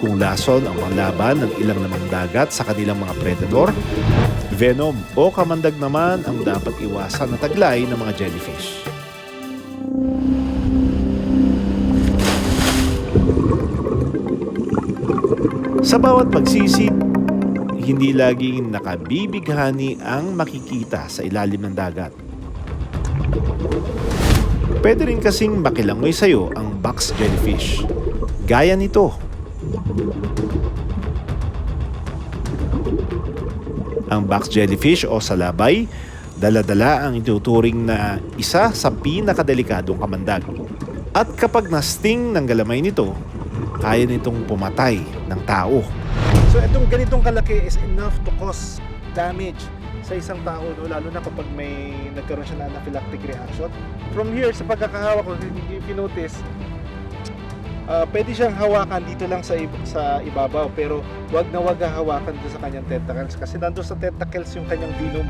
kung lason ang panlaban ng ilang namang dagat sa kanilang mga predator, venom o kamandag naman ang dapat iwasan na taglay ng mga jellyfish. Sa bawat pagsisip, hindi laging nakabibighani ang makikita sa ilalim ng dagat. Pwede rin kasing makilangoy sa'yo ang box jellyfish. Gaya nito. Ang box jellyfish o salabay, dala-dala ang ituturing na isa sa pinakadelikadong kamandag. At kapag na-sting ng galamay nito, kaya nitong pumatay ng tao. So itong ganitong kalaki is enough to cause damage sa isang tao, no? Lalo na kapag may nagkaroon siya na anaphylactic reaction. From here, sa pagkakahawak ko, if you notice, pwede siyang hawakan dito lang sa ibabaw, pero wag na wag hawakan doon sa kanyang tentacles kasi nandun sa tentacles yung kanyang venom.